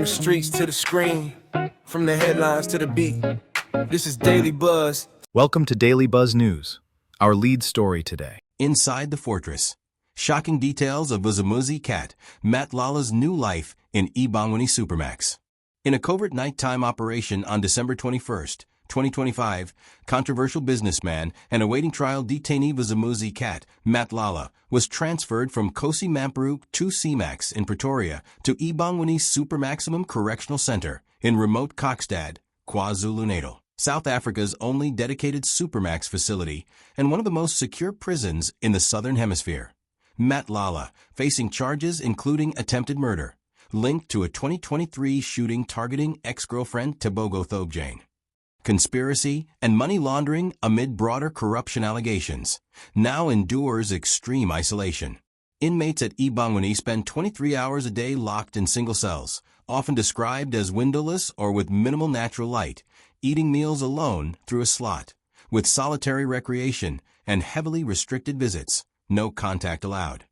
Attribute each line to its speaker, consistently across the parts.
Speaker 1: streets to the screen, from the headlines to the beat. This is Daily Buzz.
Speaker 2: Welcome to Daily Buzz News. Our lead story today.
Speaker 3: Inside the Fortress. Shocking details of Vusimuzi cat, Matlala's new life in eBongweni Super-Max. In a covert nighttime operation on December 21st, 2025, controversial businessman and awaiting trial detainee Vusimuzi cat, Matlala, was transferred from Kgosi Mampuru C-Max in Pretoria to eBongweni Super-Maximum Correctional Centre in remote Kokstad, KwaZulu-Natal, South Africa's only dedicated Super-Max facility and one of the most secure prisons in the Southern Hemisphere. Matlala, facing charges including attempted murder, linked to a 2023 shooting targeting ex-girlfriend Tebogo Thobjane. Conspiracy and money laundering amid broader corruption allegations, now endures extreme isolation. Inmates at eBongweni spend 23 hours a day locked in single cells, often described as windowless or with minimal natural light, eating meals alone through a slot, with solitary recreation and heavily restricted visits, no contact allowed.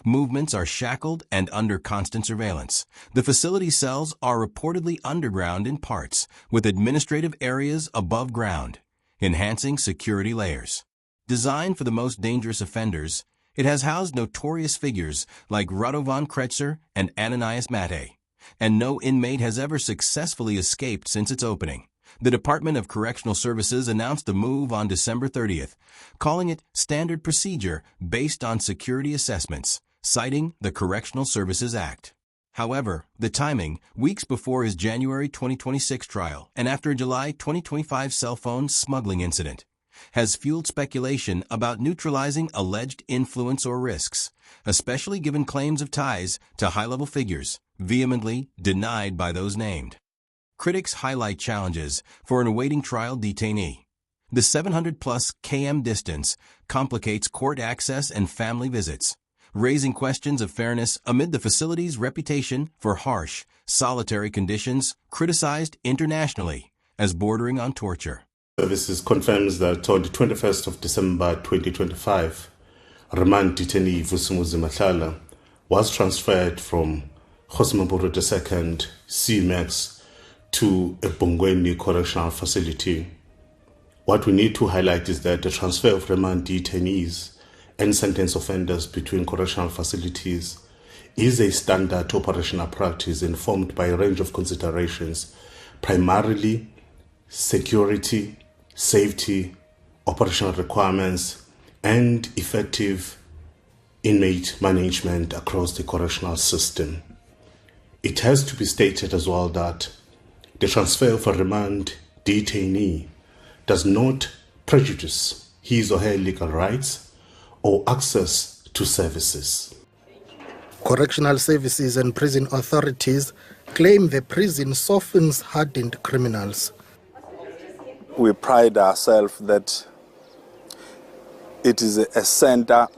Speaker 3: Movements are shackled and under constant surveillance. The facility cells are reportedly underground in parts, with administrative areas above ground, enhancing security layers. Designed for the most dangerous offenders, it has housed notorious figures like Radovan Kretzer and Ananias Mate, and no inmate has ever successfully escaped since its opening. The Department of Correctional Services announced the move on December 30th, calling it standard procedure based on security assessments, citing the Correctional Services Act. However, the timing, weeks before his January 2026 trial and after a July 2025 cell phone smuggling incident, has fueled speculation about neutralizing alleged influence or risks, especially given claims of ties to high-level figures, vehemently denied by those named. Critics highlight challenges for an awaiting trial detainee. The 700-plus km distance complicates court access and family visits, raising questions of fairness amid the facility's reputation for harsh, solitary conditions criticized internationally as bordering on torture.
Speaker 4: Services confirms that on the 21st of December 2025, remand detainee Vusimuzi Matlala was transferred from Kgosi Mampuru C-Max to eBongweni Correctional Facility. What we need to highlight is that the transfer of remand detainees and sentence offenders between correctional facilities is a standard operational practice informed by a range of considerations, primarily security, safety, operational requirements, and effective inmate management across the correctional system. It has to be stated as well that the transfer of a remand detainee does not prejudice his or her legal rights or access to services.
Speaker 5: Correctional services and prison authorities claim the prison softens hardened criminals.
Speaker 6: We pride ourselves that it is a center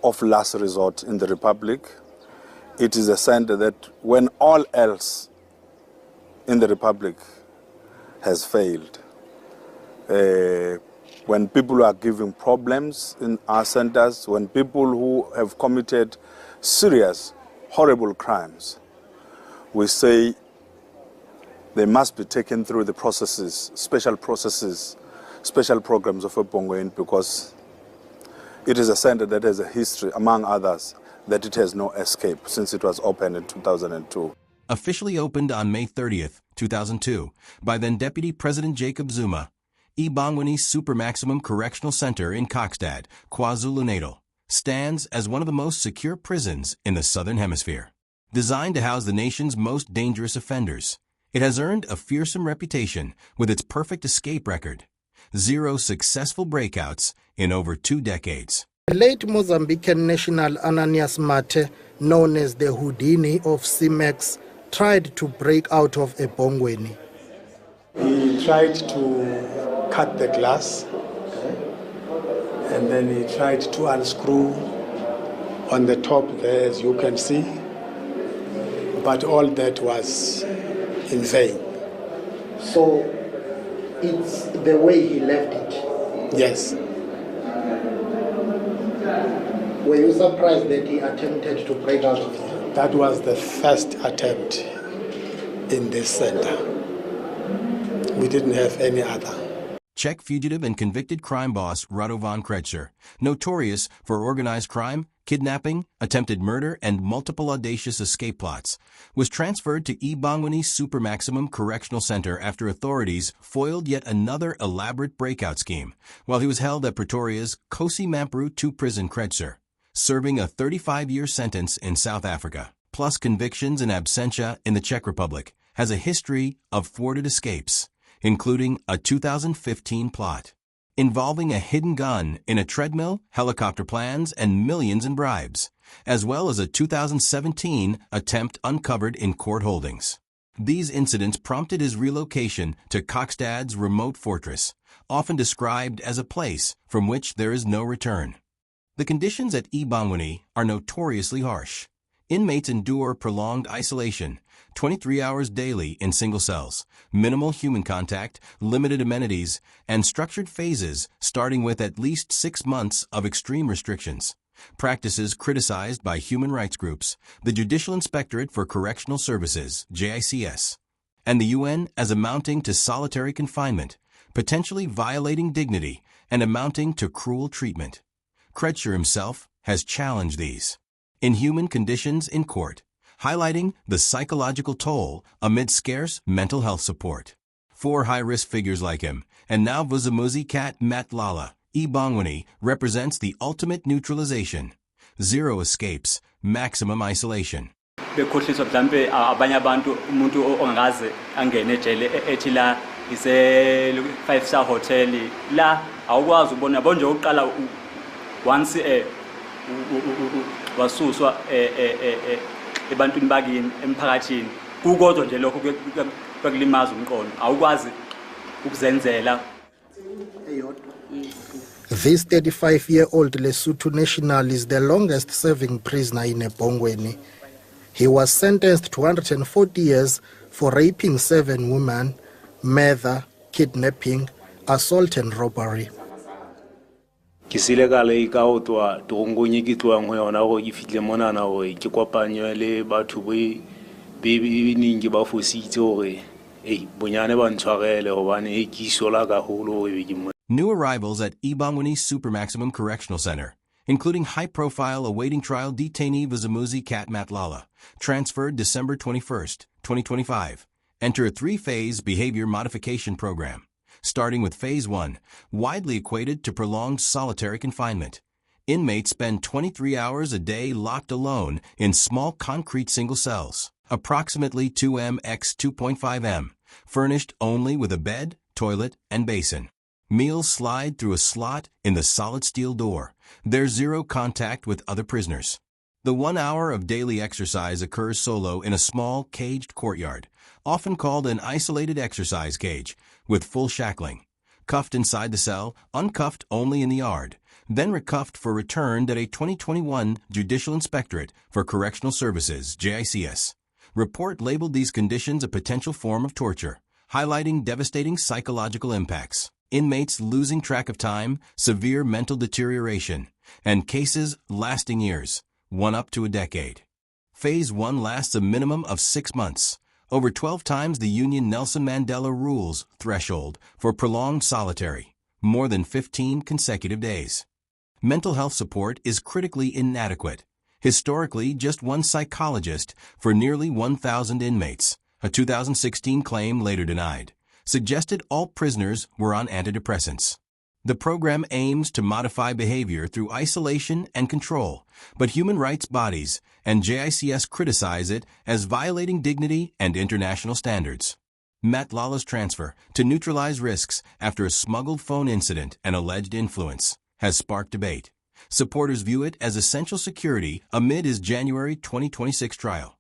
Speaker 6: of last resort in the Republic. It is a center that when all else in the Republic has failed, when people are giving problems in our centers, when people who have committed serious, horrible crimes, we say they must be taken through the processes, special programs of eBongweni, because it is a center that has a history, among others, that it has no escape since it was opened in 2002.
Speaker 3: Officially opened on May 30th, 2002, by then Deputy President Jacob Zuma, eBongweni Super-Maximum Correctional Centre in Kokstad, KwaZulu-Natal, stands as one of the most secure prisons in the Southern Hemisphere. Designed to house the nation's most dangerous offenders, it has earned a fearsome reputation with its perfect escape record. 0 successful breakouts in over 2 decades.
Speaker 5: The late Mozambican national Ananias Mate, known as the Houdini of C-Max, tried to break out of eBongweni.
Speaker 7: He tried to cut the glass, and then he tried to unscrew on the top there, as you can see, but all that was in vain.
Speaker 5: So it's the way he left it?
Speaker 7: Yes.
Speaker 5: Were you surprised that he attempted to break out of it?
Speaker 7: That was the first attempt. in this center. We didn't have any other.
Speaker 3: Czech fugitive and convicted crime boss Radovan Kretzer, notorious for organized crime, kidnapping, attempted murder, and multiple audacious escape plots, was transferred to eBongweni Super-Maximum Correctional Centre after authorities foiled yet another elaborate breakout scheme while he was held at Pretoria's Kgosi Mampuru C-Max prison Kretzer, serving a 35-year sentence in South Africa, plus convictions in absentia in the Czech Republic, has a history of thwarted escapes, including a 2015 plot involving a hidden gun in a treadmill, helicopter plans, and millions in bribes, as well as a 2017 attempt uncovered in court holdings. These incidents prompted his relocation to Kokstad's remote fortress, often described as a place from which there is no return. The conditions at eBongweni are notoriously harsh. Inmates endure prolonged isolation, 23 hours daily in single cells, minimal human contact, limited amenities, and structured phases starting with at least 6 months of extreme restrictions. Practices criticized by human rights groups, the Judicial Inspectorate for Correctional Services, JICS, and the UN as amounting to solitary confinement, potentially violating dignity and amounting to cruel treatment. Kretzer himself has challenged these inhuman conditions in court, highlighting the psychological toll amid scarce mental health support. 4 high-risk figures like him, and now Vusimuzi cat Matlala, eBongweni represents the ultimate neutralization. 0 escapes, maximum isolation.
Speaker 8: Bekhohliswa mhlambe abanye abantu umuntu ongaze angene ejele ethi la ise 5-star hotel la awukwazi ubona bonje uqala once wasuswa ebantwini bakini emphakathini kukodwa nje lokho kwekulimaza umqondo awukwazi ukuzenzela.
Speaker 5: This 35-year-old Lesotho national is the longest-serving prisoner in eBongweni. He was sentenced to 140 years for raping 7 women, murder, kidnapping, assault and robbery.
Speaker 9: Ke sile ka le ka o twa torongonye ke tloang ho yona go ke fitle mona na ho ke kopanya le batho be ningi ba fositse hore bonyane ba ntshwarele hobane ke isola ka holo ho be ke.
Speaker 3: New arrivals at eBongweni Super-Maximum Correctional Centre, including high-profile awaiting trial detainee Vusimuzi cat Matlala, transferred December 21st, 2025, enter a 3-phase behavior modification program. Starting with Phase 1, widely equated to prolonged solitary confinement. Inmates spend 23 hours a day locked alone in small concrete single cells, approximately 2m x 2.5m, furnished only with a bed, toilet, and basin. Meals slide through a slot in the solid steel door. There's 0 contact with other prisoners. The 1 hour of daily exercise occurs solo in a small, caged courtyard, often called an isolated exercise cage, with full shackling. Cuffed inside the cell, uncuffed only in the yard, then recuffed for returned at a 2021 Judicial Inspectorate for Correctional Services, JICS. Report labeled these conditions a potential form of torture, highlighting devastating psychological impacts. Inmates losing track of time, severe mental deterioration, and cases lasting years, 1 up to a decade. Phase 1 lasts a minimum of 6 months, over 12 times the Union Nelson Mandela rules threshold for prolonged solitary, more than 15 consecutive days. Mental health support is critically inadequate. Historically, just 1 psychologist for nearly 1,000 inmates, a 2016 claim later denied, suggested all prisoners were on antidepressants. The program aims to modify behavior through isolation and control, but human rights bodies and JICS criticize it as violating dignity and international standards. Matlala's transfer to neutralize risks after a smuggled phone incident and alleged influence has sparked debate. Supporters view it as essential security amid his January 2026 trial.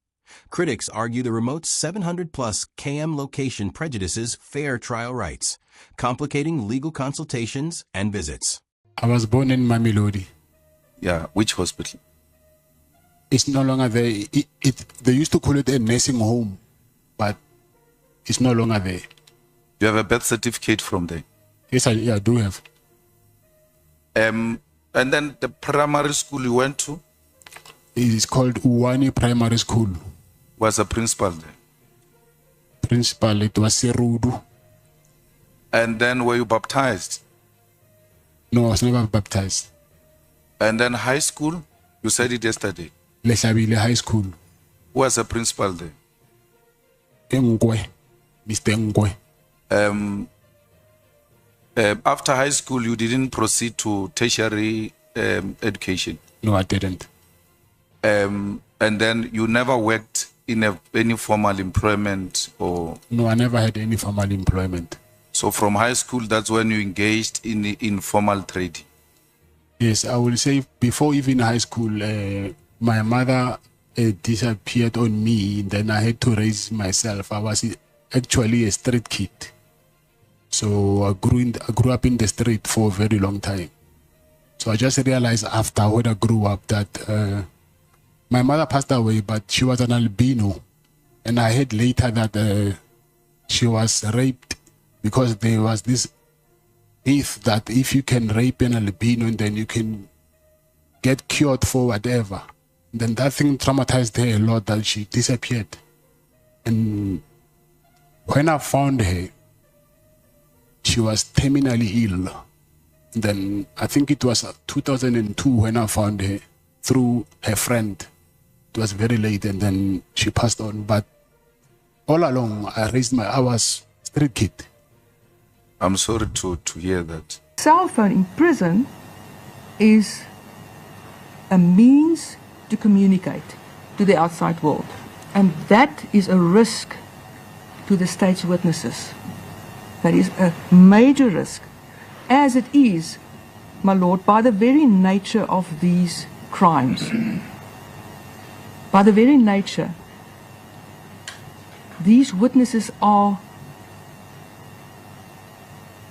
Speaker 3: Critics argue the remote 700-plus km location prejudices fair trial rights, complicating legal consultations and visits.
Speaker 10: I was born in Mamelodi.
Speaker 11: Yeah, which hospital?
Speaker 10: It's no longer there. They used to call it a nursing home, but it's no longer there.
Speaker 11: You have a birth certificate from there?
Speaker 10: Yes, I do have.
Speaker 11: And then the primary school you went to?
Speaker 10: It is called Uwani Primary School.
Speaker 11: Was a principal there?
Speaker 10: Principal, it was Serudu.
Speaker 11: And then were you baptized?
Speaker 10: No, I was never baptized.
Speaker 11: And then high school? You said it yesterday.
Speaker 10: Leshabile High School.
Speaker 11: Who was the principal there?
Speaker 10: Ngwe, Mr. Ngwe.
Speaker 11: After high school, you didn't proceed to tertiary education?
Speaker 10: No, I didn't.
Speaker 11: And then you never worked in any formal employment or?
Speaker 10: No, I never had any formal employment.
Speaker 11: So from high school, that's when you engaged in the informal trading?
Speaker 10: Yes, I will say before even high school, my mother disappeared on me, and then I had to raise myself. I was actually a street kid. So I grew up in the street for a very long time. So I just realized after when I grew up that my mother passed away, but she was an albino. And I heard later that she was raped because there was this myth that if you can rape an albino, and then you can get cured for whatever. Then that thing traumatized her a lot that she disappeared. And when I found her, she was terminally ill. Then I think it was 2002 when I found her through her friend. It was very late, and then she passed on. But all along, I was street kid.
Speaker 11: I'm sorry to hear that.
Speaker 12: Cell phone in prison is a means to communicate to the outside world. And that is a risk to the state's witnesses. That is a major risk, as it is, my lord, by the very nature of these crimes. By the very nature, these witnesses are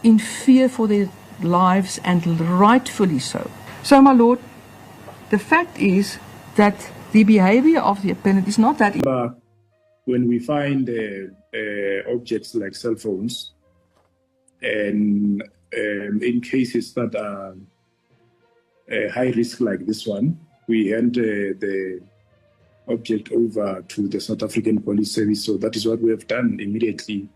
Speaker 12: in fear for their lives, and rightfully so. So, my lord, the fact is that the behavior of the appellant is not that.
Speaker 13: When we find objects like cell phones, and in cases that are high risk like this one, we hand the object over to the South African Police Service. So that is what we have done immediately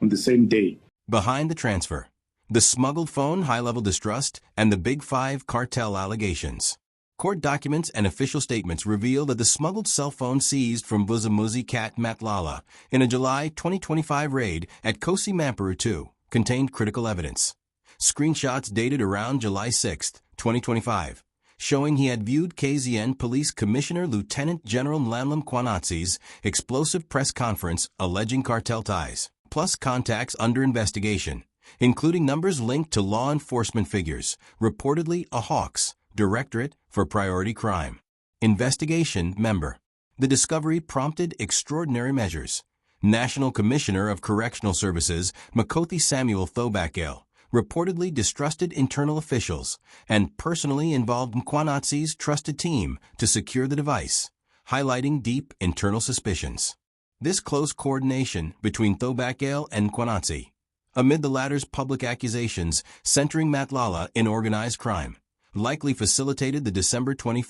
Speaker 13: on the same day.
Speaker 3: Behind the transfer, the smuggled phone high-level distrust and the Big Five cartel allegations. Court documents and official statements reveal that the smuggled cell phone seized from Vusimuzi cat Matlala in a July 2025 raid at Kgosi Mampuru C-Max contained critical evidence. Screenshots dated around July 6, 2025, showing he had viewed KZN Police Commissioner Lieutenant General Mlamlam Kwanatsi's explosive press conference alleging cartel ties, plus contacts under investigation, including numbers linked to law enforcement figures, reportedly a Hawks, Directorate for Priority Crime. Investigation member. The discovery prompted extraordinary measures. National Commissioner of Correctional Services Kgosi Samuel Thobakale reportedly distrusted internal officials and personally involved Mkwanatsi's trusted team to secure the device, highlighting deep internal suspicions. This close coordination between Thobakale and Mkwanatsi, amid the latter's public accusations centering Matlala in organized crime, likely facilitated the December 21,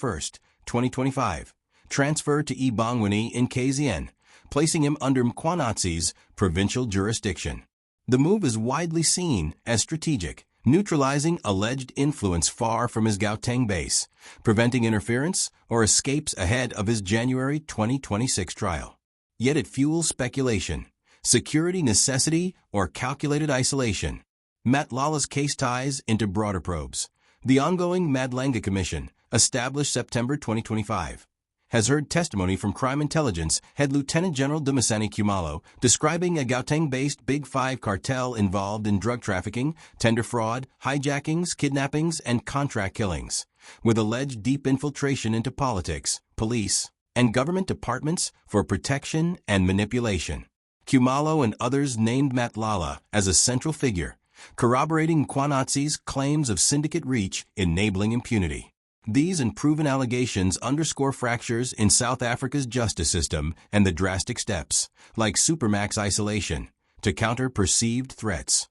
Speaker 3: 2025, transfer to eBongweni in KZN, placing him under Mkwanatsi's provincial jurisdiction. The move is widely seen as strategic, neutralizing alleged influence far from his Gauteng base, preventing interference or escapes ahead of his January 2026 trial. Yet it fuels speculation, security necessity, or calculated isolation. Matlala's case ties into broader probes. The ongoing Madlanga Commission, established September 2025, has heard testimony from Crime Intelligence Head Lieutenant General Dumisani Khumalo describing a Gauteng-based Big Five cartel involved in drug trafficking, tender fraud, hijackings, kidnappings, and contract killings, with alleged deep infiltration into politics, police, and government departments for protection and manipulation. Khumalo and others named Matlala as a central figure, corroborating Mkwanatsi's claims of syndicate reach, enabling impunity. These unproven allegations underscore fractures in South Africa's justice system and the drastic steps, like Super-Max isolation, to counter perceived threats.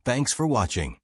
Speaker 3: Thanks for watching.